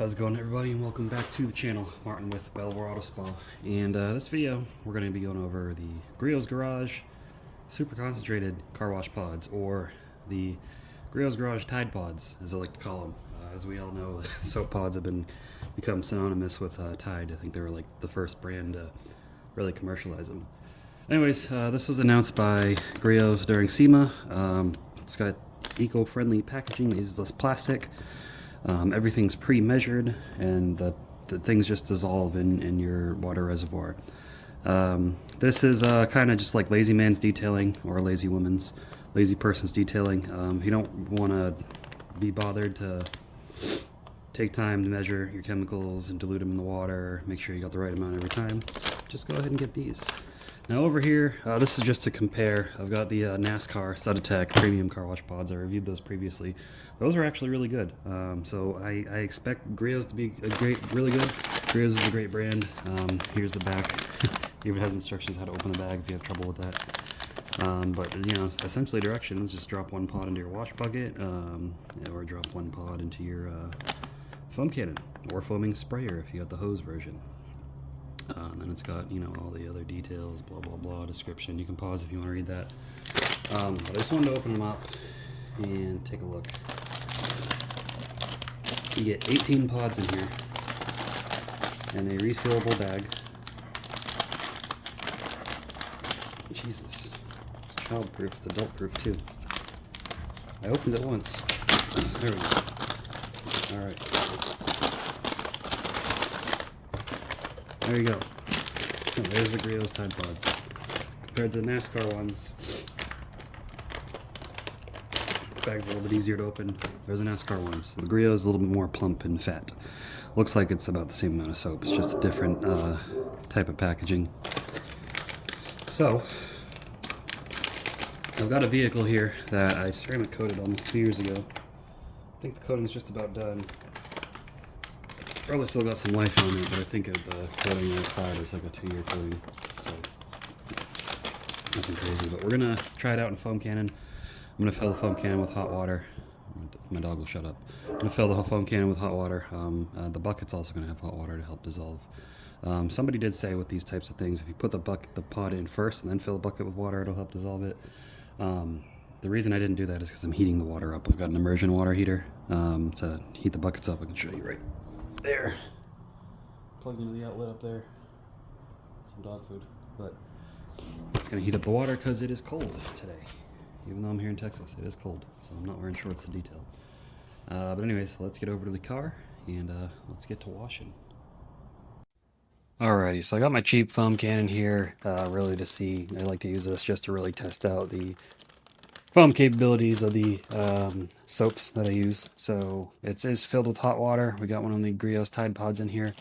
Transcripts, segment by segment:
How's it going, everybody, and welcome back to the channel. Martin with Belvoir Auto Spa. And this video, we're going to be going over the Griot's Garage Super Concentrated Car Wash Pods, or the Griot's Garage Tide Pods, as I like to call them. As we all know, soap pods have become synonymous with Tide. I think they were like the first brand to really commercialize them. Anyways, this was announced by Griot during SEMA. It's got eco-friendly packaging, it uses less plastic. Everything's pre-measured, and the things just dissolve in your water reservoir. This is kind of just like lazy man's detailing, or lazy person's detailing. You don't want to be bothered to take time to measure your chemicals and dilute them in the water, make sure you got the right amount every time. Just go ahead and get these. Now over here, this is just to compare. I've got the NASCAR Sudatec Premium Car Wash Pods. I reviewed those previously. Those are actually really good. So I expect Griot's to be really good. Griot's is a great brand. Here's the back. Even has instructions how to open the bag if you have trouble with that. But you know, essentially directions: just drop one pod into your wash bucket, or drop one pod into your foam cannon or foaming sprayer if you got the hose version. And then it's got, you know, all the other details, blah blah blah, description. You can pause if you want to read that. But I just wanted to open them up and take a look. You get 18 pods in here and a resealable bag. Jesus, it's child-proof, it's adult-proof too. I opened it once. There we go. All right. There you go. Oh, there's the Griot's Tide Pods. Compared to the NASCAR ones, the bag's a little bit easier to open. There's the NASCAR ones. The Griot's a little bit more plump and fat. Looks like it's about the same amount of soap. It's just a different type of packaging. So, I've got a vehicle here that I ceramic coated almost 2 years ago. I think the coating's just about done. Probably still got some life on it, but I think the coating I applied is like a 2-year coating, so nothing crazy. But we're gonna try it out in a foam cannon. I'm gonna fill the foam cannon with hot water. My dog will shut up. I'm gonna fill the whole foam cannon with hot water. The bucket's also gonna have hot water to help dissolve. Somebody did say with these types of things, if you put the pod in first and then fill the bucket with water, it'll help dissolve it. The reason I didn't do that is because I'm heating the water up. I've got an immersion water heater to heat the buckets up. I can show you right there. Plugged into the outlet up there. Some dog food. But it's going to heat up the water because it is cold today. Even though I'm here in Texas, it is cold. So I'm not wearing shorts to detail. But anyways, let's get over to the car and let's get to washing. Alrighty, so I got my cheap foam cannon here, really to see. I like to use this just to really test out the foam capabilities of the soaps that I use. So it is filled with hot water. We got one of the Griot's Tide Pods in here.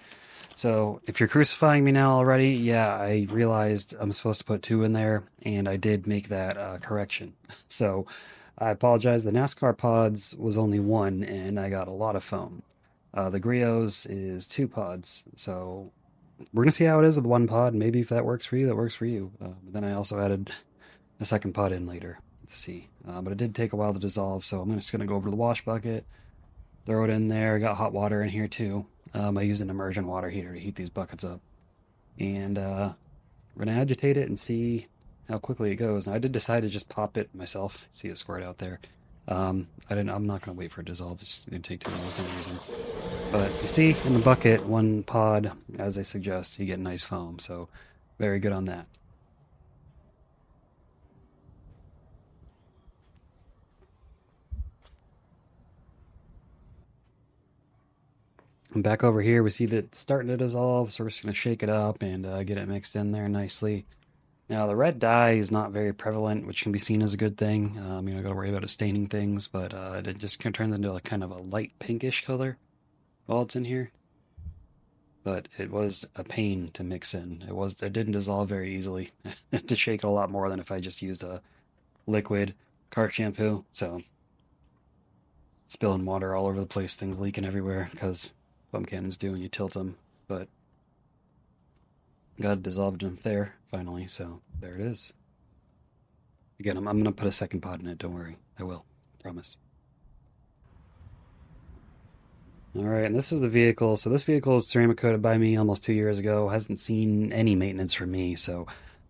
So if you're crucifying me now already, yeah, I realized I'm supposed to put 2 in there, and I did make that correction. So I apologize. The NASCAR pods was only 1, and I got a lot of foam. The Griot's is 2 pods. So we're gonna see how it is with 1 pod. Maybe if that works for you, that works for you. But then I also added a second pod in later to see. But it did take a while to dissolve, so I'm just going to go over to the wash bucket, throw it in there. I got hot water in here too. I use an immersion water heater to heat these buckets up. And we're going to agitate it and see how quickly it goes. Now, I did decide to just pop it myself. See it squirt out there. I'm not going to wait for it to dissolve. It's going to take too long. There's no reason. But you see in the bucket, 1 pod, as they suggest, you get nice foam. So very good on that. And back over here, we see that it's starting to dissolve, so we're just going to shake it up and get it mixed in there nicely. Now, the red dye is not very prevalent, which can be seen as a good thing. You know, got to worry about it staining things, but it just turns into a kind of a light pinkish color while it's in here. But it was a pain to mix in. It didn't dissolve very easily. I had to shake it a lot more than if I just used a liquid cart shampoo. So, spilling water all over the place, things leaking everywhere, because foam cannons do when you tilt them, but got it dissolved in there finally, so there it is. Again, I'm going to put a second pod in it, don't worry. I will, promise. All right, and this is the vehicle. So this vehicle is ceramic coated by me almost 2 years ago. Hasn't seen any maintenance from me, so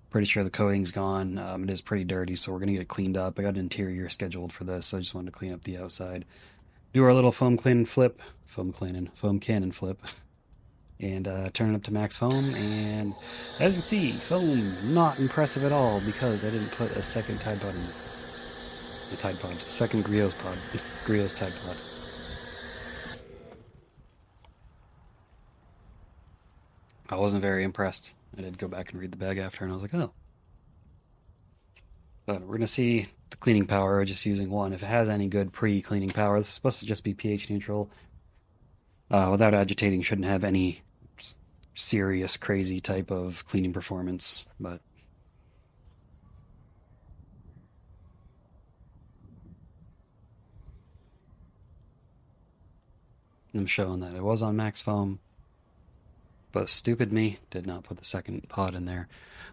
pretty sure the coating's gone. It is pretty dirty, so we're gonna get it cleaned up. I got an interior scheduled for this, so I just wanted to clean up the outside. Do our little foam cannon flip, and turn it up to max foam. And as you can see, foam not impressive at all because I didn't put a second Tide Pod in the Tide Pod, second Griot's pod, Griot's Tide Pod. I wasn't very impressed. I did go back and read the bag after, and I was like, oh. But we're gonna see the cleaning power just using one. If it has any good pre-cleaning power, this is supposed to just be pH neutral. Without agitating, shouldn't have any serious, crazy type of cleaning performance. But I'm showing that it was on max foam. But stupid me did not put the second pod in there,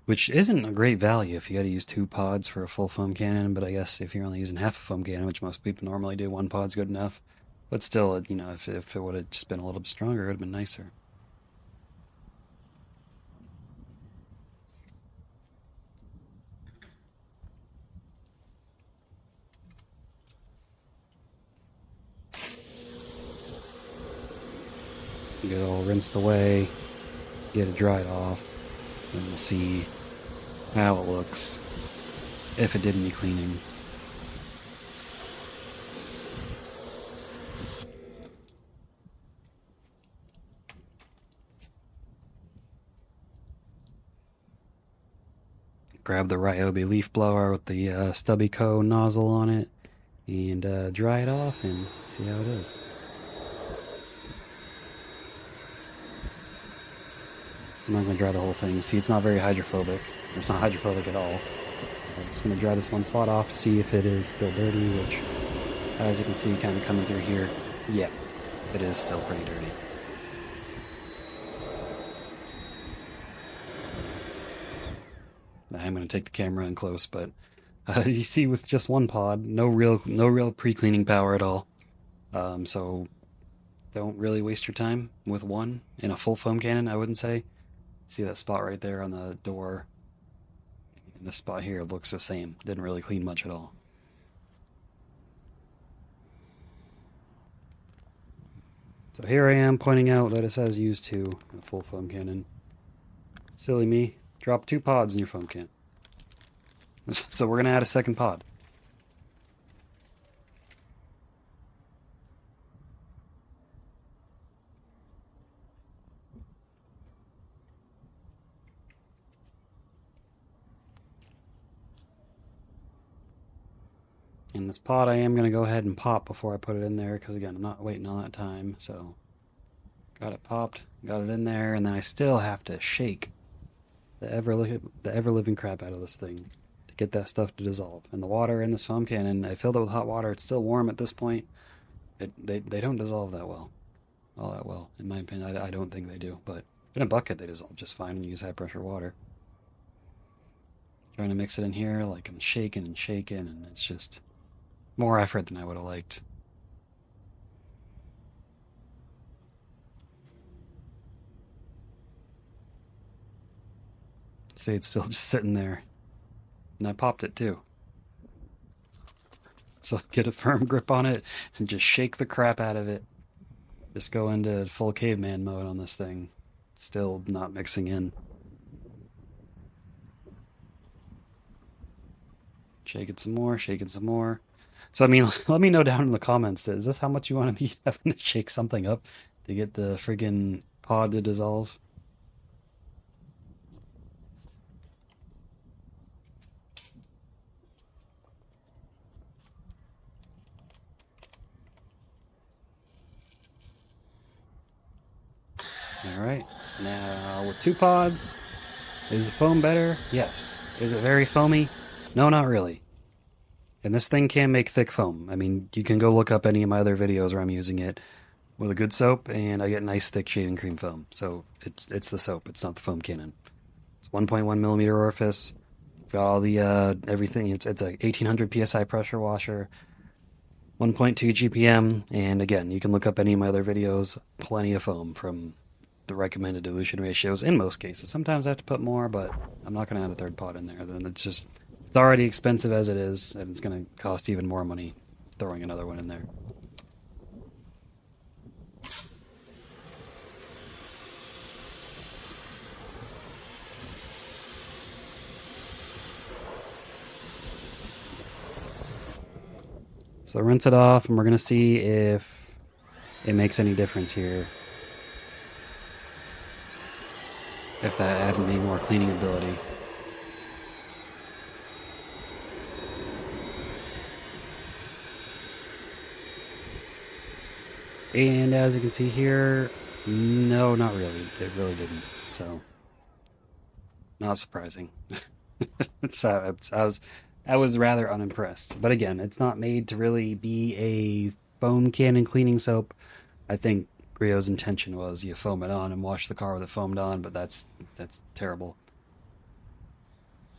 which isn't a great value if you got to use 2 pods for a full foam cannon. But I guess if you're only using half a foam cannon, which most people normally do, 1 pod's good enough. But still, if it would have just been a little bit stronger, it would have been nicer. Get it all rinsed away, get it dried off, and we'll see how it looks if it did any cleaning. Grab the Ryobi leaf blower with the stubby co nozzle on it and dry it off and see how it is. I'm not going to dry the whole thing. See, it's not very hydrophobic. It's not hydrophobic at all. I'm just going to dry this one spot off to see if it is still dirty, which, as you can see, kind of coming through here, yeah, it is still pretty dirty. I'm going to take the camera in close, but you see, with just 1 pod, no real pre-cleaning power at all. So don't really waste your time with one in a full foam cannon, I wouldn't say. See that spot right there on the door? And this spot here looks the same. Didn't really clean much at all. So here I am pointing out that it says use 2 in a full foam cannon. Silly me. Drop 2 pods in your foam can. So we're going to add a second pod. And this pod I am going to go ahead and pop before I put it in there, because again, I'm not waiting all that time. So got it popped, got it in there, and then I still have to shake the ever-living crap out of this thing to get that stuff to dissolve. And the water in this foam cannon, I filled it with hot water. It's still warm at this point. They don't dissolve that well, all that well, in my opinion. I don't think they do, but in a bucket they dissolve just fine when you use high pressure water. Trying to mix it in here, like I'm shaking and shaking, and it's just more effort than I would have liked. See, it's still just sitting there. And I popped it too. So get a firm grip on it and just shake the crap out of it. Just go into full caveman mode on this thing. Still not mixing in. Shake it some more, shake it some more. So, I mean, let me know down in the comments. Is this how much you want to be having to shake something up to get the friggin' pod to dissolve? Alright, now with 2 pods, is the foam better? Yes. Is it very foamy? No, not really. And this thing can make thick foam. I mean, you can go look up any of my other videos where I'm using it with a good soap, and I get nice thick shaving cream foam. So it's the soap, it's not the foam cannon. It's 1.1 millimeter orifice. Got all the everything. It's a 1800 psi pressure washer. 1.2 GPM, and again, you can look up any of my other videos. Plenty of foam from the recommended dilution ratios in most cases. Sometimes I have to put more, but I'm not going to add a third pot in there. Then it's already expensive as it is, and it's going to cost even more money throwing another one in there. So rinse it off, and we're going to see if it makes any difference here. If that adds any more cleaning ability. And as you can see here, no, not really. It really didn't. So, not surprising. I was rather unimpressed. But again, it's not made to really be a foam cannon cleaning soap. I think Griot's intention was you foam it on and wash the car with it foamed on, but that's terrible.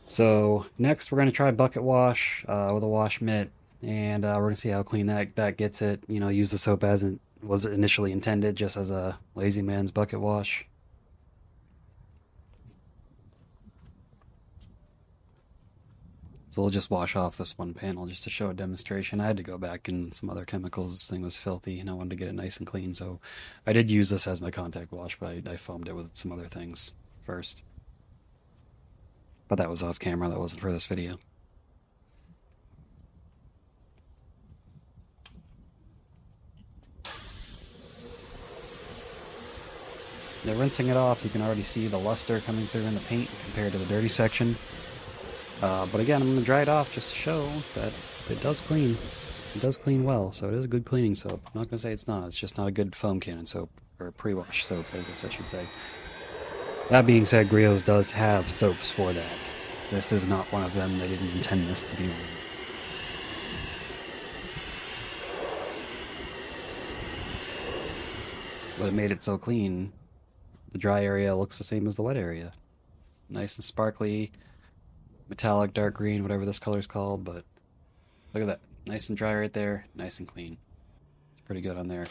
So next we're going to try bucket wash with a wash mitt, and we're going to see how clean that gets it. You know, use the soap as it was initially intended, just as a lazy man's bucket wash. So we'll just wash off this one panel just to show a demonstration. I had to go back in some other chemicals. This thing was filthy, and I wanted to get it nice and clean. So I did use this as my contact wash, but I foamed it with some other things first. But that was off camera. That wasn't for this video. Now rinsing it off, you can already see the luster coming through in the paint compared to the dirty section. But again, I'm going to dry it off just to show that it does clean. It does clean well, so it is a good cleaning soap. I'm not going to say it's not. It's just not a good foam cannon soap, or pre-wash soap, I guess I should say. That being said, Griot's does have soaps for that. This is not one of them. They didn't intend this to be one. But it made it so clean. The dry area looks the same as the wet area. Nice and sparkly, metallic, dark green, whatever this color is called, but look at that. Nice and dry right there, nice and clean. It's pretty good on there.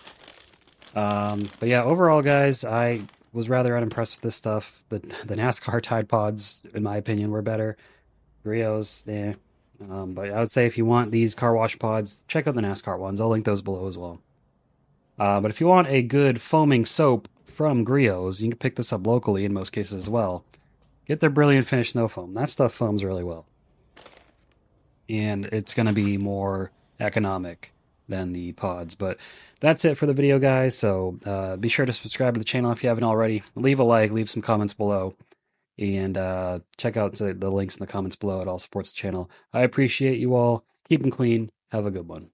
But yeah, overall, guys, I was rather unimpressed with this stuff. The NASCAR Tide Pods, in my opinion, were better. Griot's, yeah. But I would say if you want these car wash pods, check out the NASCAR ones. I'll link those below as well. But if you want a good foaming soap from Griot's, you can pick this up locally in most cases as well. Get their Brilliant Finish Snow Foam. That stuff foams really well. And it's going to be more economic than the pods. But that's it for the video, guys. So be sure to subscribe to the channel if you haven't already. Leave a like, leave some comments below. And check out the links in the comments below. It all supports the channel. I appreciate you all. Keep them clean. Have a good one.